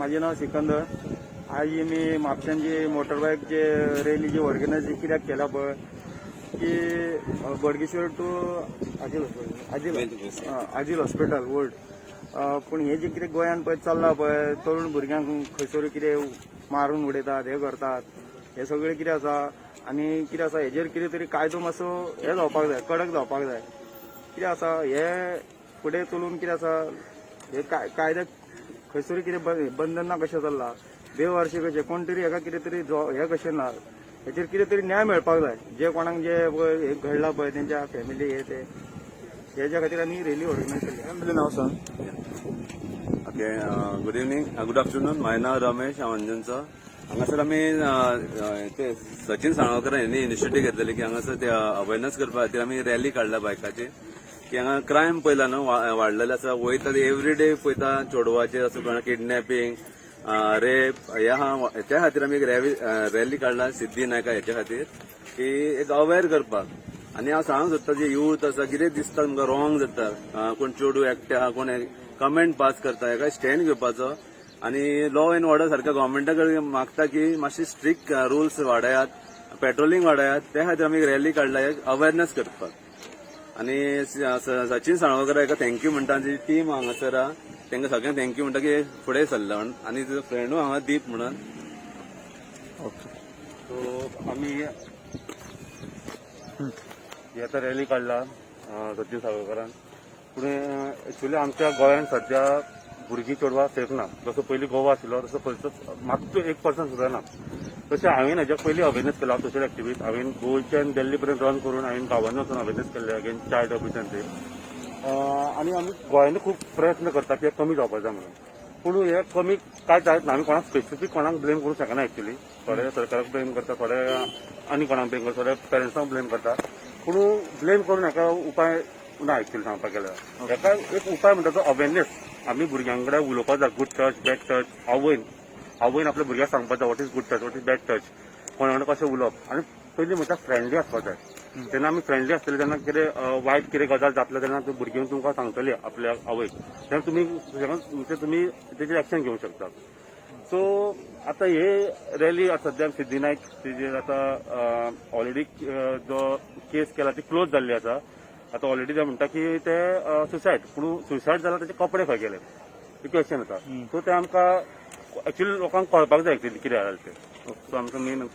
माझे नाव सिकंदर. आज मी म्हापशांची मोटरबाईकचे रॅलीची ऑर्गनायझ कित्याक केला पळय की बोडगेश्वर टू आजील हॉस्पिटल ओल्ड. पूण हे जे कितें गोंयान पळय चल्लां पळय तरुण भुरग्यांक खंयसर कितें मारून उडयतात हे करतात हे सगळें कितें आसा आनी कितें आसा हेजेर कितें तरी कायदो मातसो हे जावपाक जाय, कडक जावपाक जाय. कितें आसा हे फुडें चलून कितें आसा हे कायद्याक खंयसर कितें बंधन ना कशें चल्लां बेवारशी कशें कोण तरी हेका कितें तरी हे कशें ना हेचेर कितें तरी न्याय मेळपाक जाय. जे कोणाक जे हे घडलां पळय तेंच्या फॅमिली हे हेच्या खातीर आमी रॅली ऑर्गनायज केली. आपलें नाव सांग. Okay, good evening, good afternoon. म्हाजें नाव रमेश, हांव अंजुनचो. हांगासर आमी ते सचिन साळगांवकर हेणी इनिशिएटीव घेतलेली की हांगासर ते अवेरनेस करपा खातीर आमी रॅली काडला बायकाची की हांगा क्रायम पयला न्हू वाडलेले आसा. वयता ते एवरी डे पळयता चोडवाचेर असो कोणा किडनॅपिंग रेप हे आहा. त्या खातीर आमी रॅली काडला सिद्धी नायका हेच्या खातीर की एक अवेर करपाक. आनी हांव सांगूंक सोदता जे यूथ आसा कितें दिसता तुमकां रॉंग जाता कोण चेडूं एकटे आहा कोण कमेंट पास करता हेका स्टँड घेवपाचो आनी लॉ एंड ऑर्डर सारख्या गव्हर्मेंटा कडेन मागता की मातशी स्ट्रिक्ट रुल्स वाडयात, पेट्रोलिंग वाडयात. त्या खातीर आमी रॅली काडला एक अवेरनेस करपाक. आनी सचिन साळगांवकर हेका थँक्यू म्हणटा जी टीम हांगासर आहा तांकां सगळ्यांक थँक्यू म्हणटा की फुडें सरला म्हणून. आनी तुजो फ्रेंडूय हांगा दीप म्हणून. ओके, सो आमी आता रॅली काडला सचिन साळगांवकरान. पुणे एक्चुअली आमच्या गोंयांत सध्या भुरगीं चेडवां सेफ ना. जसो पयलीं गोवा आशिल्लो तसो खंयचोच मात्सो 1% सुद्दां ना. तशें हांवें हेज्या पयलीं अवेरनेस केला सोशल एक्टिविस्ट. हांवें गोंयच्यान दिल्ली पर्यंत रन करून हांवें गांवांनी वचून अवेरनेस केल्ले अगेन्स्ट चायल्ड अब्युजनचेर. आनी आमी गोंयांनी खूब प्रयत्न करता की हे कमी जावपाक जाय म्हणून. पूण हे कमी कांय जायत ना. आमी कोणाक स्पेसिफीक कोणाक ब्लेम करूंक शकना एक्चुअली. थोडे सरकाराक ब्लेम करता, थोडे आनी कोणाक ब्लेम करता, थोडे पेरंट्सांक ब्लेम करता. पूण ब्लेम करून हेका उपाय ना एक्चुअली सांगपाक गेल्यार. हेका एक उपाय म्हणटा तो अवेरनेस. आमी भुरग्यां कडेन उलोवपाक जाय. Good touch, bad touch. आवयन आपल्या भुरग्याक सांगपाक जाय what is good touch, what is bad touch, कोणा कडेन कशें उलोवप. आनी पयलीं म्हणटा फ्रेंडली आसपाक जाय. जेन्ना आमी फ्रेंडली आसतले तेन्ना कितें वायट कितें गजाल जातले तेन्ना भुरगीं तुमकां सांगतली आपल्या आवयक तेन्ना तुमी तेजेर एक्शन घेवंक शकता. सो आतां हे रॅली सद्याक सिद्धी नायक तेजेर आतां ऑलरेडी जो केस केला ती क्लोज जाल्ली आसा. आतां ऑलरेडी ते म्हणटा की ते सुसायड. पूण सुसायड जाल्यार तेचे कपडे खंय गेले ते क्वेश्चन आसा. सो ते आमकां एक्चुअली लोकांक कळपाक जाय एक्चुअली कितें जालें ते. सो आमकां मेन